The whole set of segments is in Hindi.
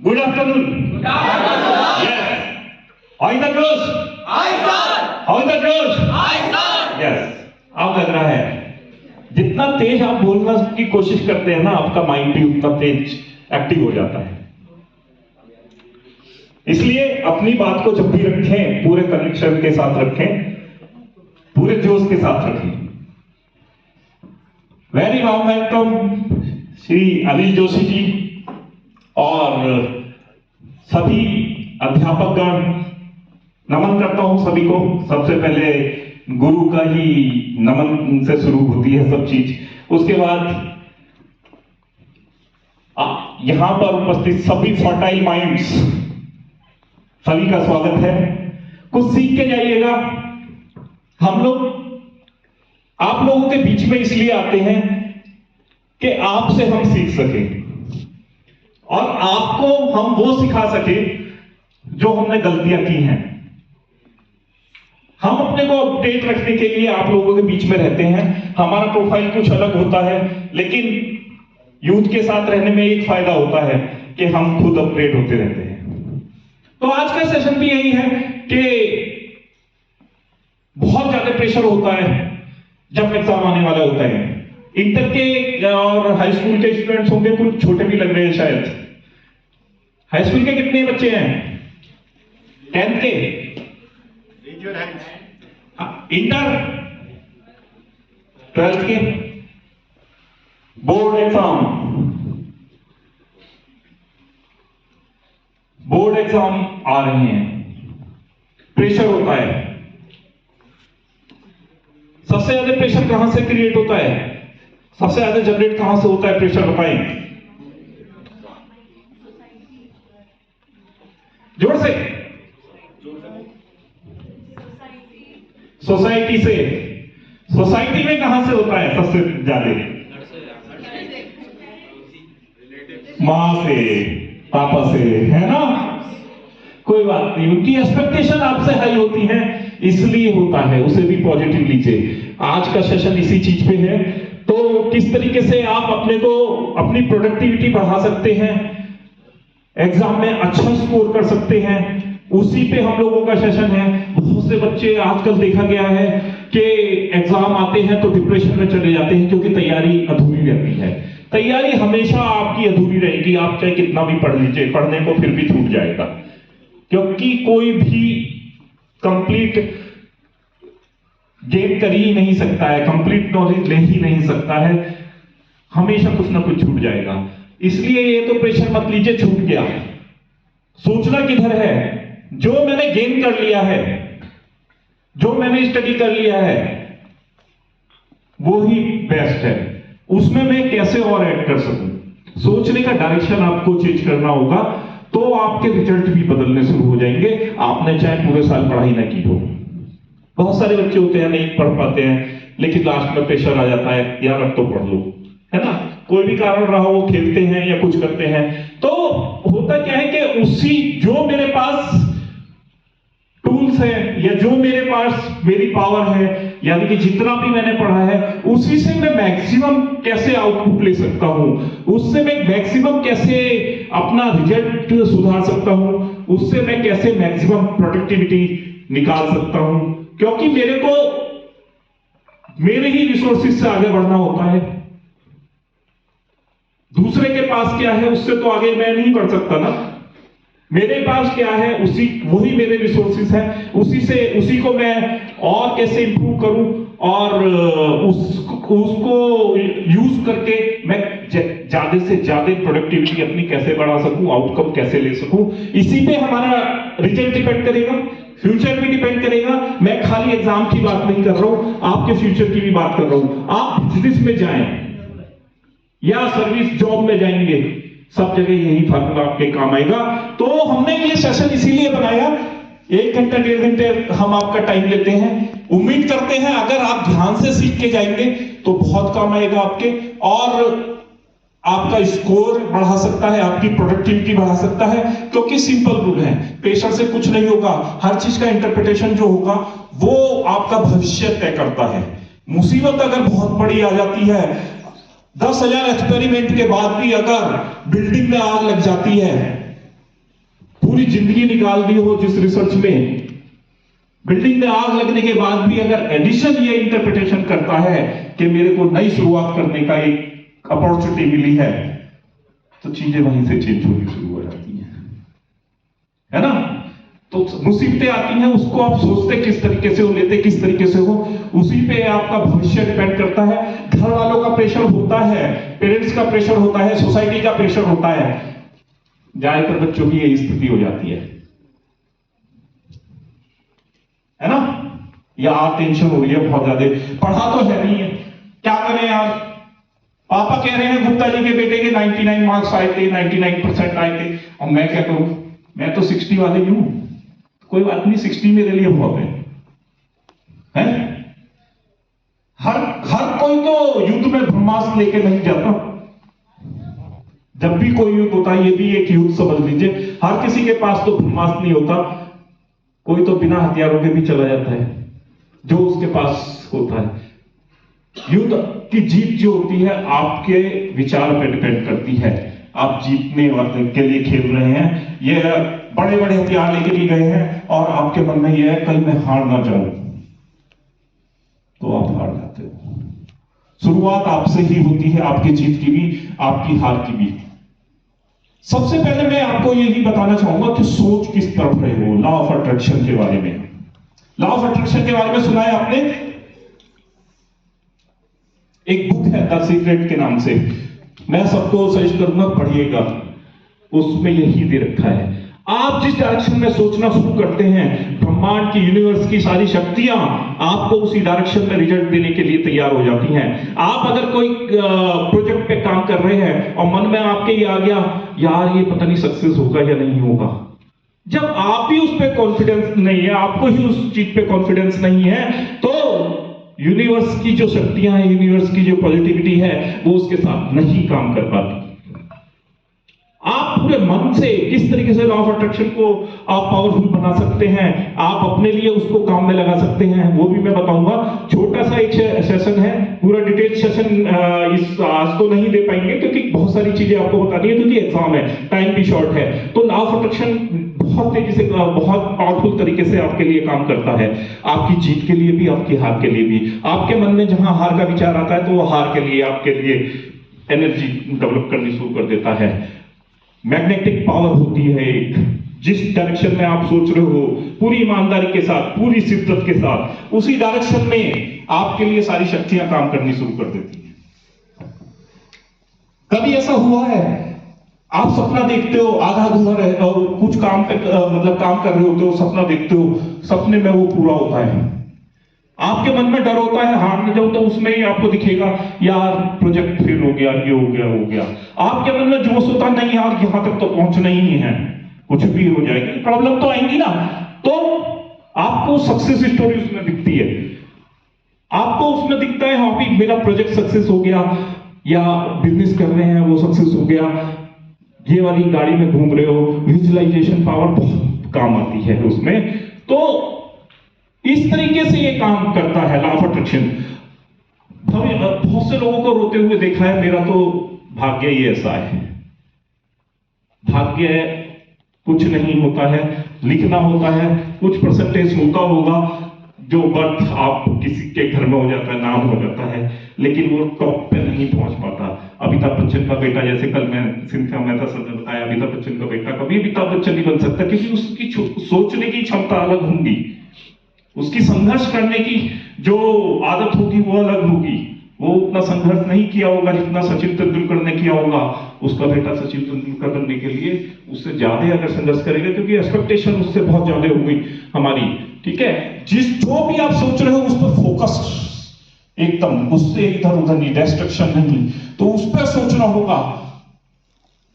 Good afternoon. Good afternoon. Yes. How is the close? Hi, sir. How is the close? Hi, sir. Yes. अब लग रहा है जितना तेज आप बोलने की कोशिश करते हैं ना, आपका माइंड भी उतना तेज एक्टिव हो जाता है। इसलिए अपनी बात को जब भी रखें, पूरे कनेक्शन के साथ रखें, पूरे जोश के साथ रखें। Very warm welcome Shri Anil Joshi ji और सभी अध्यापकगण, नमन करता हूं सभी को। सबसे पहले गुरु का ही नमन से शुरू होती है सब चीज। उसके बाद यहां पर उपस्थित सभी फर्टाइल माइंड्स, सभी का स्वागत है। कुछ सीख के जाइएगा। हम लोग आप लोगों के बीच में इसलिए आते हैं कि आपसे हम सीख सकें और आपको हम वो सिखा सके जो हमने गलतियां की हैं। हम अपने को अपडेट रखने के लिए आप लोगों के बीच में रहते हैं। हमारा प्रोफाइल कुछ अलग होता है, लेकिन यूथ के साथ रहने में एक फायदा होता है कि हम खुद अपडेट होते रहते हैं। तो आज का सेशन भी यही है कि बहुत ज्यादा प्रेशर होता है जब एग्जाम आने वाला होता है। इंटर के और हाई स्कूल के स्टूडेंट्स होंगे, कुछ छोटे भी लग रहे हैं शायद। हाई स्कूल के कितने बच्चे हैं? 10th के? इंटर 12th के? बोर्ड एग्जाम, बोर्ड एग्जाम आ रहे हैं, प्रेशर होता है। सबसे ज्यादा प्रेशर कहां से क्रिएट होता है? सबसे ज्यादा जनरेट कहां से होता है प्रेशर? बताएं जोर से। सोसाइटी से। सोसाइटी में कहां से होता है सबसे ज्यादा? मां से, पापा से, है ना? कोई बात नहीं, उनकी एक्सपेक्टेशन आपसे हाई होती है, इसलिए होता है। उसे भी पॉजिटिव लीजिए। आज का सेशन इसी चीज पे है। तो किस तरीके से आप अपने को, अपनी प्रोडक्टिविटी बढ़ा सकते हैं, एग्जाम में अच्छा स्कोर कर सकते हैं, उसी पे हम लोगों का सेशन है। बहुत से बच्चे आजकल देखा गया है कि एग्जाम आते हैं तो डिप्रेशन में चले जाते हैं क्योंकि तैयारी अधूरी रहती है। तैयारी हमेशा आपकी अधूरी रहेगी, आप चाहे कितना भी पढ़ लीजिए, पढ़ने को फिर भी छूट जाएगा, क्योंकि कोई भी कंप्लीट गेन कर ही नहीं सकता है, कंप्लीट नॉलेज ले ही नहीं सकता है, हमेशा कुछ ना कुछ छूट जाएगा। इसलिए ये तो प्रेशर मत लीजिए छूट गया। सोचना किधर है, जो मैंने गेन कर लिया है, जो मैंने स्टडी कर लिया है, वो ही बेस्ट है। उसमें मैं कैसे और ऐड कर सकूं, सोचने का डायरेक्शन आपको चेंज करना होगा, तो आपके रिजल्ट भी बदलने शुरू हो जाएंगे। आपने चाहे पूरे साल पढ़ाई ना की हो। बहुत सारे बच्चे होते हैं नहीं पढ़ पाते हैं, लेकिन लास्ट में प्रेशर आ जाता है, यार अब तो पढ़ लो, है ना? कोई भी कारण रहा हो, वो खेलते हैं या कुछ करते हैं। तो होता क्या है कि उसी जो मेरे पास टूल्स है या जो मेरे पास मेरी पावर है, यानी कि जितना भी मैंने पढ़ा है, उसी से मैं मैक्सिमम कैसे आउटपुट ले सकता हूं, उससे मैं मैक्सिमम कैसे अपना रिजल्ट सुधार सकता हूं, उससे मैं कैसे मैक्सिमम प्रोडक्टिविटी निकाल सकता हूं। क्योंकि मेरे को मेरे ही रिसोर्सेज से आगे बढ़ना होता है। दूसरे के पास क्या है उससे तो आगे मैं नहीं बढ़ सकता ना। मेरे पास क्या है, उसी वही मेरे रिसोर्सेज है, उसी को मैं और कैसे इंप्रूव करूं और उसको यूज करके मैं ज्यादा से ज्यादा प्रोडक्टिविटी अपनी कैसे बढ़ा सकूं, आउटकम कैसे ले सकूं। इसी पे हमारा रिजल्ट डिपेंड करेगा, फ्यूचर भी डिपेंड करेगा। मैं खाली एग्जाम की बात नहीं कर रहा हूं, आपके फ्यूचर की भी बात कर रहा हूं। आप बिजनेस में जाएं या सर्विस जॉब में जाएंगे, सब जगह यही फार्मूला आपके काम आएगा। तो हमने ये सेशन इसीलिए बनाया, 1 घंटा 1.5 घंटे हम आपका टाइम लेते हैं। उम्मीद करते हैं अगर आप ध्यान से सीख के जाएंगे तो बहुत काम आएगा आपके, और आपका स्कोर बढ़ा सकता है, आपकी प्रोडक्टिविटी बढ़ा सकता है। क्योंकि सिंपल रूल है, प्रेशर से कुछ नहीं होगा। हर चीज का इंटरप्रिटेशन जो होगा वो आपका भविष्य तय करता है। मुसीबत अगर बहुत बड़ी आ जाती है, 10,000 एक्सपेरिमेंट के बाद भी अगर बिल्डिंग में आग लग जाती है पूरी जिंदगी निकाल दी हो जिस रिसर्च में, बिल्डिंग में आग लगने के बाद भी अगर एडिशन ये इंटरप्रिटेशन करता है कि मेरे को नई शुरुआत करने का एक अपॉर्चुनिटी मिली है, तो चीजें वहीं से चेंज होनी शुरू हो जाती हैं, है ना। तो मुसीबतें आती हैं, उसको आप सोचते किस तरीके से हो, लेते किस तरीके से हो, उसी पे आपका भविष्य डिपेंड करता है। घर वालों का प्रेशर होता है, पेरेंट्स का प्रेशर होता है, सोसाइटी का प्रेशर होता है, ज्यादातर बच्चों की यही स्थिति हो जाती है ना। या टेंशन हो रही है बहुत ज्यादा, पढ़ा तो है नहीं है, क्या करें यार। पापा कह रहे हैं गुप्ता जी के बेटे के 99 मार्क्स आए थे, 99% आए थे, और मैं क्या करूं, मैं तो 60 वाले ही हूं। कोई बात नहीं, 60 मेरे लिए बहुत है? हर कोई तो युद्ध में ब्रह्मास्त्र लेके नहीं जाता। जब भी कोई युद्ध होता है, ये भी एक युद्ध समझ लीजिए, हर किसी के पास तो ब्रह्मास्त्र नहीं होता, कोई तो बिना हथियारों के भी चला जाता है जो उसके पास होता है। युद्ध की जीत जो होती है आपके विचार पर डिपेंड करती है। आप जीतने के लिए खेल रहे हैं, ये बड़े बड़े हथियार लेके भी गए हैं और आपके मन में यह है कहीं मैं हार ना जाऊं, तो आप हार जाते हो। शुरुआत आपसे ही होती है, आपकी जीत की भी, आपकी हार की भी। सबसे पहले मैं आपको यही बताना चाहूंगा कि सोच किस तरफ रहे हो। लॉ ऑफ अट्रैक्शन के बारे में, लॉ ऑफ अट्रैक्शन के बारे में सुना है आपने? एक बुक है द सीक्रेट के नाम से, मैं सबको सजेस्ट करूंगा पढ़िएगा, उसमें यही दे रखा है। आप जिस डायरेक्शन में सोचना शुरू करते हैं, ब्रह्मांड की, यूनिवर्स की सारी शक्तियां आपको उसी डायरेक्शन में रिजल्ट देने के लिए तैयार हो जाती हैं। आप अगर कोई प्रोजेक्ट पे काम कर रहे हैं और मन में आपके ये आ गया, यार ये पता नहीं सक्सेस होगा या नहीं होगा, जब आप ही उस पर कॉन्फिडेंस नहीं है, आपको ही उस चीज पे कॉन्फिडेंस नहीं है, तो यूनिवर्स की जो शक्तियां हैं, यूनिवर्स की जो पॉजिटिविटी है, वो उसके साथ नहीं काम कर पाती। आप पूरे मन से किस तरीके से लॉ ऑफ अट्रैक्शन को आप पावरफुल बना सकते हैं, आप अपने लिए उसको काम में लगा सकते हैं, वो भी मैं बताऊंगा। छोटा सा एक सेशन है, पूरा डिटेल सेशन आज तो नहीं दे पाएंगे क्योंकि बहुत सारी चीजें आपको बतानी है, क्योंकि एग्जाम है, टाइम भी शॉर्ट है। तो लॉ ऑफ अट्रैक्शन बहुत तेजी से, बहुत पावरफुल तरीके से आपके लिए काम करता है, आपकी जीत के लिए भी, आपकी हार के लिए भी। आपके मन में जहां हार का विचार आता है, तो वो हार के लिए, आपके लिए एनर्जी डेवलप करनी शुरू कर देता है। मैग्नेटिक पावर होती है एक, जिस डायरेक्शन में आप सोच रहे हो, पूरी ईमानदारी के साथ, पूरी शिद्दत के साथ, उसी डायरेक्शन में आपके लिए सारी शक्तियां काम करनी शुरू कर देती हैं। कभी ऐसा हुआ है, आप सपना देखते हो, आधा अधूरा रहे, और कुछ काम पे मतलब काम कर रहे होते हो, सपना देखते हो, सपने में वो पूरा होता है, आपके मन में डर होता है हार न जाओ, तो उसमें ही आपको दिखेगा यार प्रोजेक्ट फेल हो गया, ये हो गया। आपके मन में जोश होता नहीं यार यहां तक तो पहुंचना ही है, कुछ भी हो जाएगा, प्रॉब्लम तो आएंगी ना। तो आपको सक्सेस स्टोरी उसमें दिखती है, आपको उसमें दिखता है हाँ भी मेरा प्रोजेक्ट सक्सेस हो गया, या बिजनेस कर रहे हैं वो सक्सेस हो गया, ये वाली गाड़ी में घूम रहे हो। विजुअलाइजेशन पावर बहुत काम आती है उसमें। तो इस तरीके से ये काम करता है लॉ ऑफ अट्रैक्शन। बहुत से लोगों को रोते हुए देखा है, मेरा तो भाग्य ही ऐसा है। भाग्य कुछ नहीं होता है, लिखना होता है, कुछ परसेंटेज होता होगा, जो बर्थ आप किसी के घर में हो जाता है, नाम हो जाता है, लेकिन वो टॉप पे नहीं पहुंच पाता। अमिताभ बच्चन का बेटा, जैसे कल मैं सिंथिया मेहता सर ने बताया, अमिताभ बच्चन का बेटा कभी अमिताभ बच्चन नहीं बन सकता, क्योंकि उसकी सोचने की क्षमता अलग होगी, उसकी संघर्ष करने की जो आदत होगी वो अलग होगी। वो उतना संघर्ष नहीं किया होगा जितना सचिन तेंदुलकर ने किया होगा। उसका बेटा सचिन तेंदुलकर बनने के लिए उससे ज्यादा अगर संघर्ष करेगा, क्योंकि एक्सपेक्टेशन उससे बहुत ज्यादा हो गई हमारी, ठीक है। जो भी आप सोच रहे हो उस पर फोकस एकदम, उससे इधर उधर नहीं, डिस्ट्रैक्शन नहीं, तो उस पर सोचना होगा,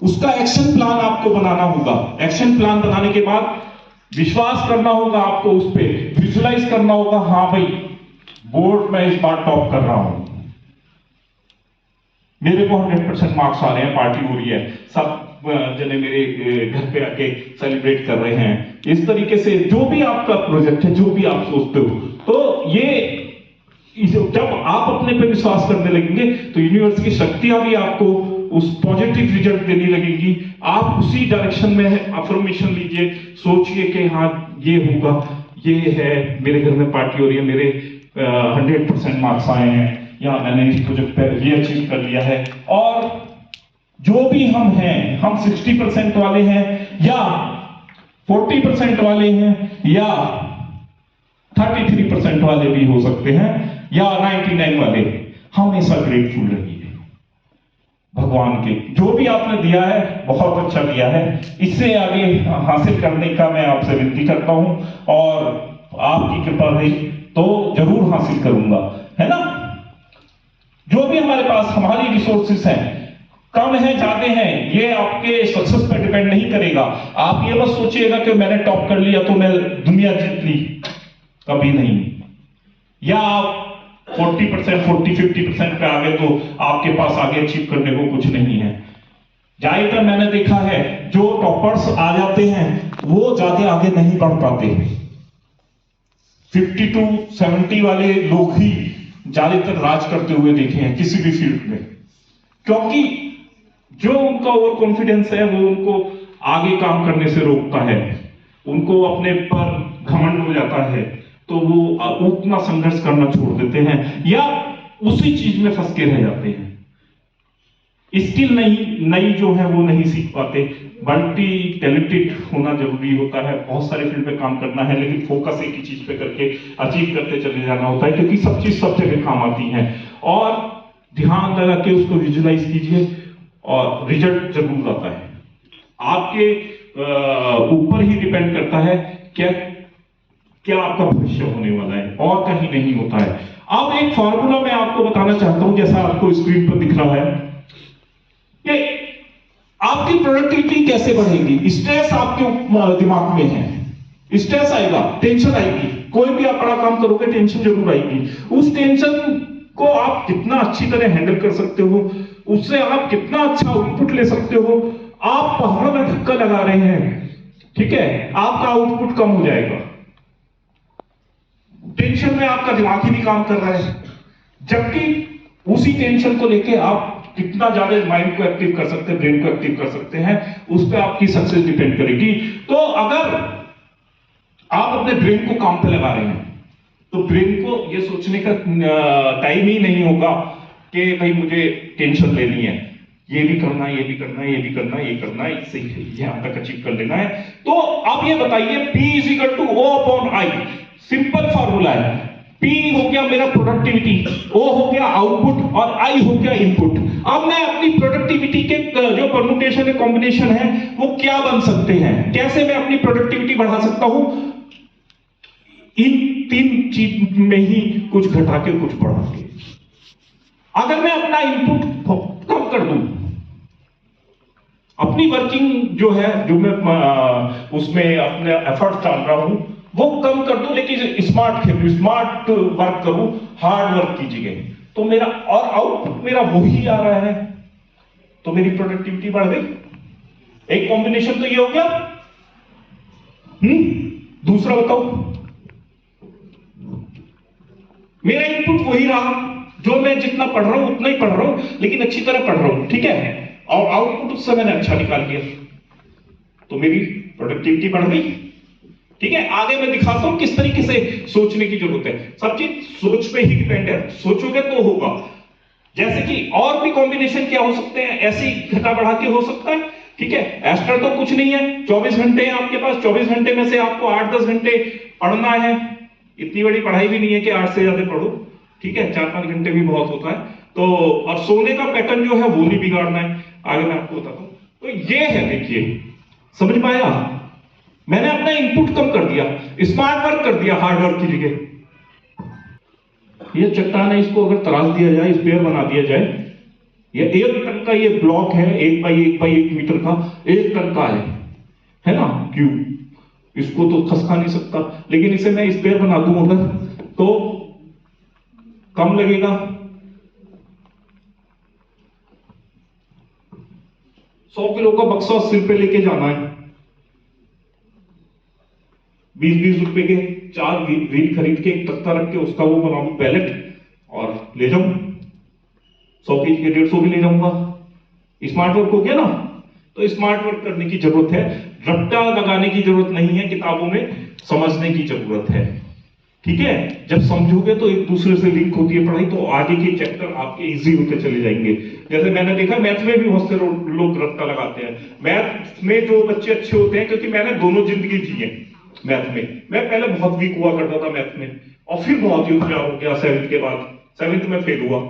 उसका एक्शन प्लान आपको बनाना होगा। एक्शन प्लान बनाने के बाद विश्वास करना होगा आपको, उस पर विजुअलाइज करना होगा, हाँ भाई बोर्ड में इस बार टॉप कर रहा हूं, मेरे को 100% मार्क्स आ रहे हैं, पार्टी हो रही है, सब जने मेरे घर पे आके सेलिब्रेट कर रहे हैं। इस तरीके से जो भी आपका प्रोजेक्ट है, जो भी आप सोचते हो, तो ये जब आप अपने पे विश्वास करने लगेंगे तो यूनिवर्स की शक्तियां भी आपको उस पॉजिटिव रिजल्ट देने लगेगी। आप उसी डायरेक्शन में अफर्मेशन लीजिए, सोचिए कि हाँ ये होगा, ये है, मेरे घर में पार्टी हो रही है, मेरे 100% मार्क्स आए हैं, या मैंने इस प्रोजेक्ट पर ये अचीव कर लिया है। और जो भी हम हैं, हम 60% वाले हैं या 40% वाले हैं या 33% वाले भी हो सकते हैं या 99 वाले, हमेशा ग्रेटफुल रहिए भगवान के। जो भी आपने दिया है बहुत अच्छा दिया है, इससे आगे हासिल करने का मैं आपसे विनती करता हूं, और आपकी कृपा रही तो जरूर हासिल करूंगा, है ना। जो भी हमारे पास हमारी रिसोर्सेस हैं, कम है ज्यादा है, ये आपके सक्सेस पर डिपेंड नहीं करेगा। आप ये बस सोचिएगा कि मैंने टॉप कर लिया तो मैं दुनिया जीत ली, कभी नहीं। या आप 40%, 40-50% पे आ गए तो आपके पास आगे अचीव करने को कुछ नहीं है। ज्यादातर मैंने देखा है जो टॉपर्स आ जाते हैं वो ज्यादा आगे नहीं बढ़ पाते। 50-70 वाले लोग ही ज्यादातर राज करते हुए देखे हैं किसी भी फील्ड में, क्योंकि जो उनका ओवर कॉन्फिडेंस है वो उनको आगे काम करने से रोकता है, उनको अपने पर घमंड हो जाता है, तो वो उतना संघर्ष करना छोड़ देते हैं या उसी चीज में फंस के रह जाते हैं। स्किल नई जो है वो नहीं सीख पाते। मल्टी टैलेंटेड होना जरूरी होता है, बहुत सारे फील्ड पे काम करना है, लेकिन फोकस एक ही चीज पे करके अचीव करते चले जाना होता है, क्योंकि सब चीज सब जगह काम आती है। और ध्यान लगा के उसको विजुलाइज कीजिए और रिजल्ट जरूर आता है। आपके ऊपर ही डिपेंड करता है क्या आपका भविष्य होने वाला है, और कहीं नहीं होता है। अब एक फॉर्मूला मैं आपको बताना चाहता हूं, जैसा आपको स्क्रीन पर दिख रहा है कि आपकी प्रोडक्टिविटी कैसे बढ़ेगी। स्ट्रेस आपके दिमाग में है, स्ट्रेस आएगा, टेंशन आएगी, कोई भी आप बड़ा काम करोगे टेंशन जरूर आएगी। उस टेंशन को आप कितना अच्छी तरह हैंडल कर सकते हो, उससे आप कितना अच्छा आउटपुट ले सकते हो। आप पहाड़ में धक्का लगा रहे हैं, ठीक है, आपका आउटपुट कम हो जाएगा। टेंशन में आपका दिमाग ही नहीं काम कर रहा है, जबकि उसी टेंशन को लेके आप कितना ज्यादा माइंड को एक्टिव कर सकते हैं, ब्रेन को एक्टिव कर सकते हैं, उस पर आपकी सक्सेस डिपेंड करेगी। तो अगर आप अपने ब्रेन को काम पे लगा रहे हैं तो ब्रेन को यह सोचने का टाइम ही नहीं होगा कि भाई मुझे टेंशन लेनी है, ये भी करना है, ये भी करना है, ये भी करना है, ये करना है, इससे यहां तक अचीव कर लेना है। तो अब ये बताइए, P = O/I, सिंपल फॉर्मूला है। P हो गया मेरा प्रोडक्टिविटी, O हो गया आउटपुट और I हो गया इनपुट। अब मैं अपनी प्रोडक्टिविटी के जो परमुटेशन है, कॉम्बिनेशन है, वो क्या बन सकते हैं, कैसे मैं अपनी प्रोडक्टिविटी बढ़ा सकता हूं, इन तीन चीज में ही कुछ घटा के कुछ बढ़ा के। अगर मैं अपना इनपुट कम कर दूं, अपनी वर्किंग जो है, जो मैं उसमें अपने एफर्ट डाल रहा हूं वो कम कर दूं, लेकिन स्मार्ट वर्क करूं, हार्ड वर्क की जगह, तो मेरा और आउटपुट मेरा वही आ रहा है, तो मेरी प्रोडक्टिविटी बढ़ गई। एक कॉम्बिनेशन तो ये हो गया। दूसरा बताओ, मेरा इनपुट वही रहा, जो मैं जितना पढ़ रहा हूं उतना ही पढ़ रहा हूं, लेकिन अच्छी तरह पढ़ रहा हूं, ठीक है, और आउटपुट उससे मैंने अच्छा निकाल लिया, तो मेरी प्रोडक्टिविटी बढ़ गई। ठीक है, आगे मैं दिखाता हूं किस तरीके से सोचने की जरूरत है। सब चीज सोच पे ही डिपेंड है, सोचोगे तो होगा। जैसे कि और भी कॉम्बिनेशन क्या हो सकते हैं, ऐसी घटा बढ़ा के हो सकता है, ठीक है। एक्स्ट्रा तो कुछ नहीं है, 24 घंटे हैं आपके पास, 24 घंटे में से आपको 8-10 घंटे पढ़ना है। इतनी बड़ी पढ़ाई भी नहीं है कि 8 से ज्यादा पढ़ो, ठीक है, 4-5 घंटे भी बहुत होता है। तो और सोने का पैटर्न जो है वो नहीं बिगाड़ना है, आगे मैं आपको बताता हूं। तो ये है, देखिए, समझ पाया, मैंने अपना इनपुट कम कर दिया, स्मार्ट वर्क कर दिया हार्ड वर्क की जगह। ये चट्टान है, इसको अगर तराश दिया जाए, स्पेयर बना दिया जाए, ये 1 टन का ये ब्लॉक है, 1 बाई 1 मीटर का, 1 टन का है ना, क्यूब, इसको तो खसका नहीं सकता, लेकिन इसे मैं स्पेयर बना दूं अगर, तो कम लगेगा। 100 किलो का बक्सा सिर पे लेके जाना है, 20-20 रुपए के 4 व्हील खरीद के एक तख्ता रख के उसका वो बना लूं पैलेट और ले जाऊं, 100 केजी के 150 भी ले जाऊंगा, स्मार्ट वर्क हो गया ना, तो स्मार्ट वर्क करने की जरूरत है, रट्टा लगाने की जरूरत नहीं है, किताबों में समझने की जरूरत है। ठीक है, जब समझोगे तो एक दूसरे से लिंक होती है पढ़ाई, तो आगे के चैप्टर आपके इजी होते चले जाएंगे। जैसे मैंने देखा मैथ में भी बहुत से लोग रट्टा लगाते हैं। मैथ में जो बच्चे अच्छे होते हैं, क्योंकि मैंने दोनों जिंदगी जी है मैथ में। मैं पहले बहुत वीक हुआ करता था मैथ में, और फिर बहुत ही होशियार हो गया 7th के बाद। 7th में फेल हुआ,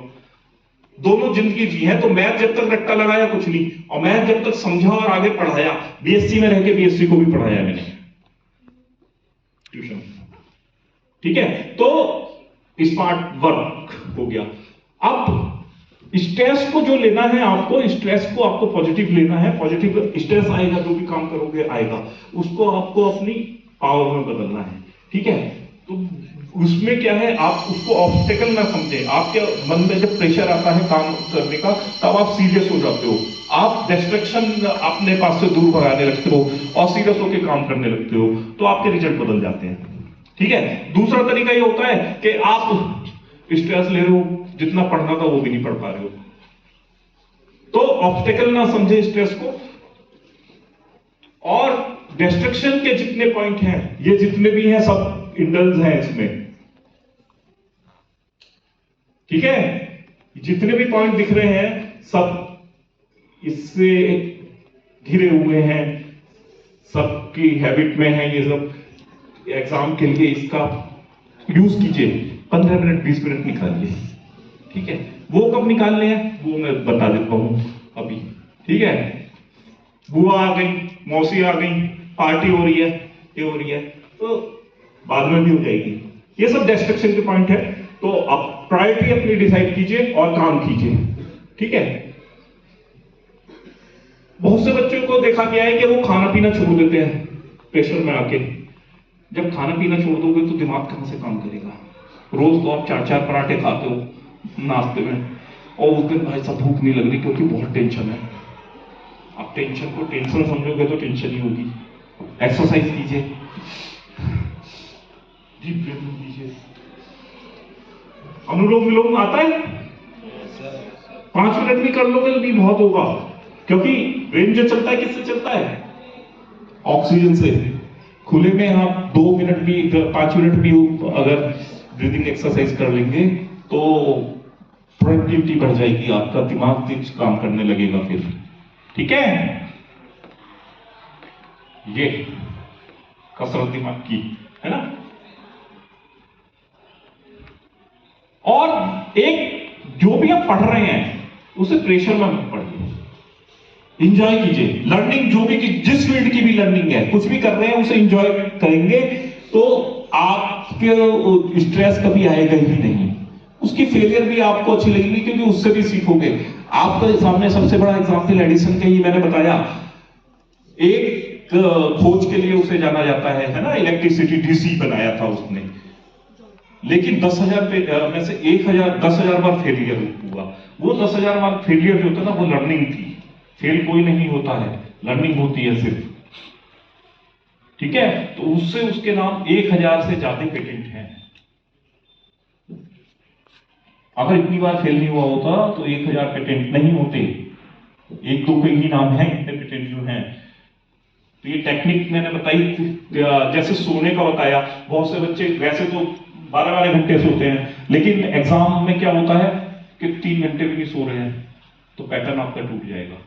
दोनों जिंदगी जी है। तो मैथ जब तक रट्टा लगाया कुछ नहीं, और मैथ जब तक समझा और आगे पढ़ाया, बीएससी में रह के बीएससी को भी पढ़ाया मैंने ट्यूशन। ठीक है, तो स्मार्ट वर्क हो गया। अब स्ट्रेस को जो लेना है आपको, स्ट्रेस को आपको पॉजिटिव लेना है। पॉजिटिव स्ट्रेस आएगा, जो भी काम करोगे आएगा, उसको आपको अपनी पावर में बदलना है। ठीक है, तो उसमें क्या है, आप उसको ऑब्स्टेकल ना समझे। आपके मन में जब प्रेशर आता है काम करने का, तब आप सीरियस हो जाते हो, आप डिस्ट्रैक्शन अपने पास से दूर भगाने लगते हो और सीरियस होकर काम करने लगते हो, तो आपके रिजल्ट बदल जाते हैं। ठीक है, दूसरा तरीका ये होता है कि आप स्ट्रेस ले रहे हो, जितना पढ़ना था वो भी नहीं पढ़ पा रहे हो, तो ऑब्स्टेकल ना समझे स्ट्रेस को। और डिस्ट्रक्शन के जितने पॉइंट हैं, ये जितने भी हैं, सब इंडल्स हैं इसमें। ठीक है, जितने भी पॉइंट दिख रहे हैं सब इससे घिरे हुए हैं, सबकी हैबिट में है ये सब। एग्जाम के लिए इसका यूज कीजिए, 15 मिनट 20 मिनट निकालिए। ठीक है, वो कब निकालने हैं वो मैं बता देता हूं अभी। ठीक है, बुआ आ गई, मौसी आ गई, पार्टी हो रही है, ये हो रही है, तो बाद में भी हो जाएगी। ये सब डिस्ट्रक्शन के पॉइंट है। तो आप प्रायोरिटी अपनी डिसाइड कीजिए और काम कीजिए। ठीक है, बहुत से बच्चों को देखा गया है कि वो खाना पीना छोड़ देते हैं प्रेशर में आके। जब खाना पीना छोड़ दोगे तो दिमाग कहां से काम करेगा? रोज तो आप 4-4 पराठे खाते हो नाश्ते में, और उस दिन भाई साहब भूख नहीं लग रही क्योंकि बहुत टेंशन है। आप टेंशन को टेंशन समझोगे तो टेंशन ही होगी। एक्सरसाइज कीजिए, डीप ब्रीथिंग कीजिए, अनुलोम विलोम आता है, 5 मिनट भी कर लोगे तो भी बहुत होगा, क्योंकि ब्रेन जो चलता है किससे चलता है? ऑक्सीजन से। खुले में आप 2 मिनट भी 5 मिनट भी अगर ब्रीदिंग एक्सरसाइज कर लेंगे तो प्रोडक्टिविटी बढ़ जाएगी, आपका दिमाग तेज काम करने लगेगा फिर। ठीक है, ये कसरत दिमाग की है ना। और एक जो भी आप पढ़ रहे हैं उसे प्रेशर में मत पढ़िए, इंजॉय कीजिए। लर्निंग जो भी, जिस फील्ड की भी लर्निंग है, कुछ भी कर रहे हैं उसे इंजॉय करेंगे तो आपके स्ट्रेस कभी आएगा ही नहीं। उसकी फेलियर भी आपको अच्छी लगेगी क्योंकि उससे भी सीखोगे। आपके सामने सबसे बड़ा एग्जाम्पल एडिसन का ही मैंने बताया। एक खोज के लिए उसे जाना जाता है ना, इलेक्ट्रिसिटी डीसी बनाया था उसने, लेकिन 10,000 में से 10,000 बार फेलियर हुआ। वो 10,000 बार फेलियर जो होता है ना, वो लर्निंग थी। फेल कोई नहीं होता है, लर्निंग होती है सिर्फ। ठीक है, तो उससे उसके नाम 1,000 से ज्यादा पेटेंट हैं। अगर इतनी बार फेल नहीं हुआ होता तो 1,000 पेटेंट नहीं होते। 1-2 के ही नाम है इतने पेटेंट जो हैं। तो ये टेक्निक मैंने बताई, जैसे सोने का बताया। बहुत से बच्चे वैसे तो 12-12 घंटे सोते हैं, लेकिन एग्जाम में क्या होता है कि 3 घंटे भी नहीं सो रहे हैं, तो पैटर्न आपका टूट जाएगा।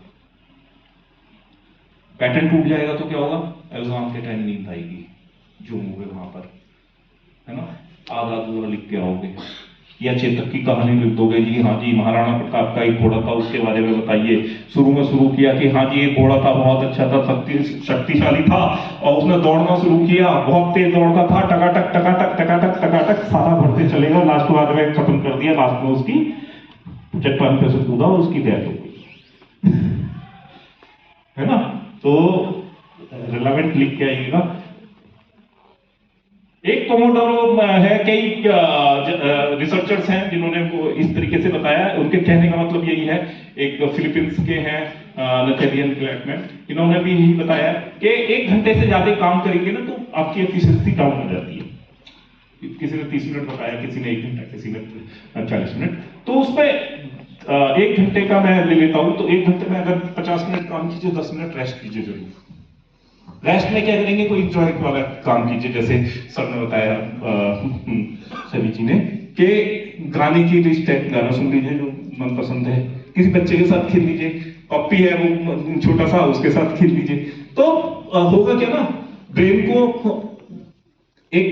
पैटर्न टूट जाएगा तो क्या होगा? एग्जाम के टाइम नींद आएगी, जो होंगे वहां पर, है ना, आधा अधूरा लिख के आओगे, या चेतक की कहानी लिख दोगे। जी हाँ जी, महाराणा प्रताप का एक घोड़ा था, उसके बारे में बताइए। शुरू में शुरू किया कि हाँ जी एक घोड़ा था, बहुत अच्छा था, शक्तिशाली था, और उसने दौड़ना शुरू किया, बहुत तेज दौड़ता था, टकाटक टकाटक टकाटक टकाटक सारा भरते चलेगा। लास्ट बाद में खत्म कर दिया, लास्ट में उसकी चट्टान पे से कूदा और उसकी डेथ हो गई, है ना। तो रिलेवेंट लिख के आइएगा। एक पोमोडोरो है, कई रिसर्चर्स हैं जिन्होंने वो इस तरीके से बताया। उनके कहने का मतलब यही है, एक फिलीपींस के हैं नथेलियन क्लैटमैन, इन्होंने भी यही बताया कि 1 घंटे से ज्यादा काम करेंगे ना तो आपकी एफिशिएंसी डाउन हो जाती है। किसी ने 30 मिनट बताया, किसी ने 1 घंटा, किसी ने 40 मिनट। तो उसमें 1 घंटे का मैं ले लेता हूं, तो 1 घंटे में अगर 50 मिनट काम कीजिए, 10 मिनट रेस्ट कीजिए जरूर। रेस्ट में क्या करेंगे, कोई इंजॉय वाला काम कीजिए, जैसे सर ने बताया सभी जी ने कि गाने की लिस्ट है, गाना सुन लीजिए जो मनपसंद है, किसी बच्चे के साथ खेल लीजिए, पप्पी है वो छोटा सा, उसके साथ खेल लीजिए। तो होगा क्या ना, ब्रेन को एक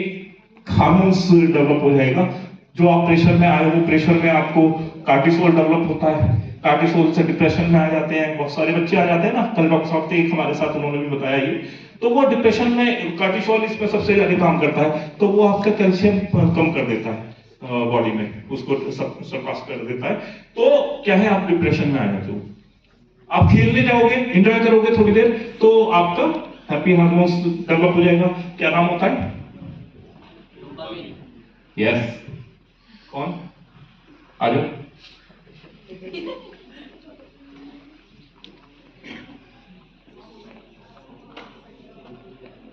हार्मोन्स डेवलप हो जाएगा। जो आप प्रेशर में आए, वो प्रेशर में आपको कार्टिसोल डेवलप होता है, कार्टिसोल से डिप्रेशन में आ जाते हैं, बहुत सारे बच्चे आ जाते हैं ना। कल डॉक्टर साहब थे एक हमारे साथ, उन्होंने भी बताया ये। तो वो डिप्रेशन में कार्टिसोल इसमें सबसे ज्यादा काम करता है, तो वो आपका कैल्शियम कम कर देता है बॉडी में, उसको सरपास कर देता है। तो क्या है, आप डिप्रेशन में आ जाते हो। आप खेलने जाओगे, एंजॉय करोगे थोड़ी देर, तो आपका हैप्पी हार्मोन्स डेवलप हो जाएगा। क्या नाम होता है? यस, कौन? आ जाओ।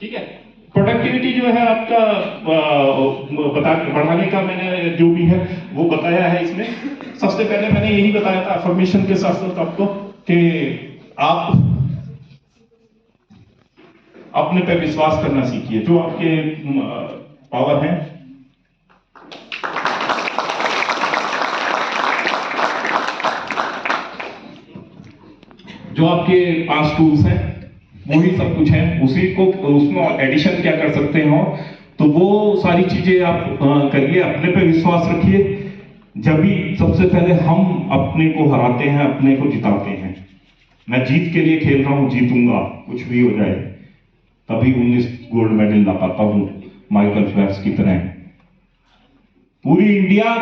ठीक है, प्रोडक्टिविटी जो है आपका बढ़ाने का मैंने जो भी है वो बताया है इसमें। सबसे पहले मैंने यही बताया था अफर्मेशन के साथ साथ आपको कि आप अपने पे विश्वास करना सीखिए। जो आपके पावर है, जो आपके पास टूल्स हैं, वही सब कुछ है, उसी को उसमें एडिशन क्या कर सकते हैं, और तो वो सारी चीजें आप करिए, अपने पे विश्वास रखिए। जब भी सबसे पहले हम अपने को हराते हैं, अपने को जिताते हैं। मैं जीत के लिए खेल रहा हूं, जीतूंगा कुछ भी हो जाए, तभी 19 गोल्ड मेडल ला पाता हूं माइकल फेल्प्स की तरह। पूरी इंडिया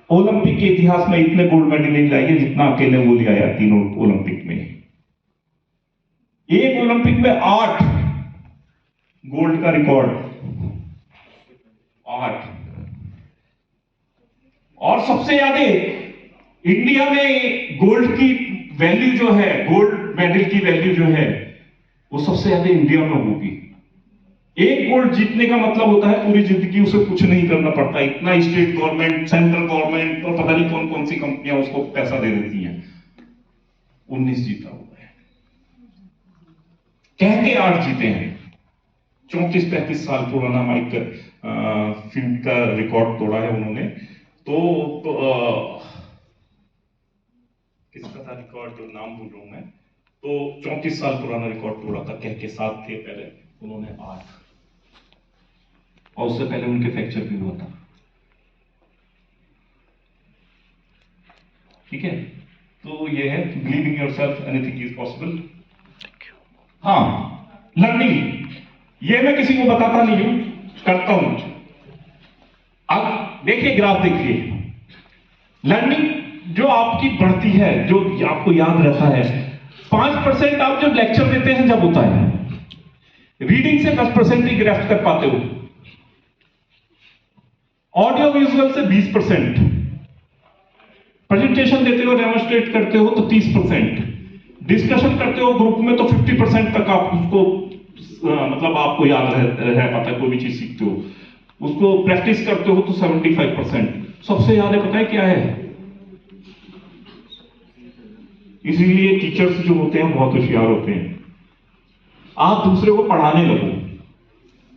ओलंपिक के इतिहास में इतने गोल्ड मेडल नहीं लाएगी जितना अकेले वो ले आया तीनों ओलंपिक में। एक ओलंपिक में 8 गोल्ड का रिकॉर्ड, 8। और सबसे ज्यादा इंडिया में गोल्ड की वैल्यू जो है, गोल्ड मेडल की वैल्यू जो है, वो सबसे ज्यादा इंडिया में होगी। एक गोल्ड जीतने का मतलब होता है पूरी जिंदगी उसे कुछ नहीं करना पड़ता। इतना स्टेट गवर्नमेंट, सेंट्रल गवर्नमेंट और पता नहीं कौन कौन सी कंपनियां उसको पैसा दे देती हैं। 19 जीता हुआ है, कह के 8 जीते हैं। 34-35 साल पुराना माइकल फील्ड का रिकॉर्ड तोड़ा है उन्होंने। तो किसका था रिकॉर्ड, जो नाम भूल रहा हूं मैं। तो 34 साल पुराना रिकॉर्ड तोड़ा था, कह के 7 थे पहले, उन्होंने 8। और उससे पहले उनके फ्रैक्चर भी हुआ था। ठीक है, तो ये है believe in yourself, anything is possible. हाँ, लर्निंग, ये मैं किसी को बताता नहीं हूं, करता हूं। अब देखिए ग्राफ देखिए, लर्निंग जो आपकी बढ़ती है, जो आपको याद रहता है, 5% आप जब लेक्चर देते हैं जब होता है, रीडिंग से 10% ही ग्राफ्ट कर पाते हो, ऑडियो विजुअल से 20%, प्रेजेंटेशन देते हो, डेमोन्स्ट्रेट करते हो तो 30%, डिस्कशन करते हो ग्रुप में तो 50% तक आप उसको मतलब आपको याद रह पाता है, कोई भी चीज सीखते हो। उसको प्रैक्टिस करते हो तो 75%। सबसे ज्यादा पता है क्या है? इसीलिए टीचर्स जो होते हैं बहुत होशियार होते हैं। आप दूसरे को पढ़ाने लगो।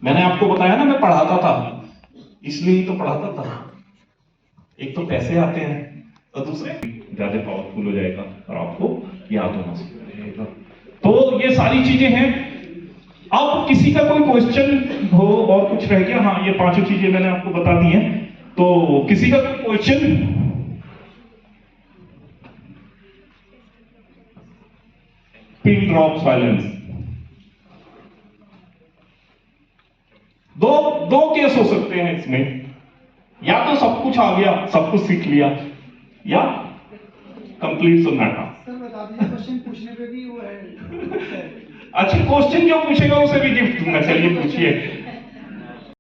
मैंने आपको बताया ना, मैं पढ़ाता था, इसलिए ही तो पढ़ाता था। एक तो पैसे आते हैं और दूसरे ज्यादा पावरफुल हो जाएगा और आपको याद होना सीखेगा। तो ये सारी चीजें हैं। अब किसी का कोई क्वेश्चन हो और कुछ रह गया? हाँ, ये 5 चीजें मैंने आपको बता दी हैं। तो किसी का कोई क्वेश्चन? Pin drop silence. दो केस हो सकते हैं इसमें, या तो सब कुछ आ गया, सब कुछ सीख लिया, या कंप्लीट सन्नाटा। सर बता दीजिए, क्वेश्चन पूछने पे भी वो है। अच्छा, क्वेश्चन जो पूछेगा उसे भी गिफ्ट दूंगा। चलिए पूछिए।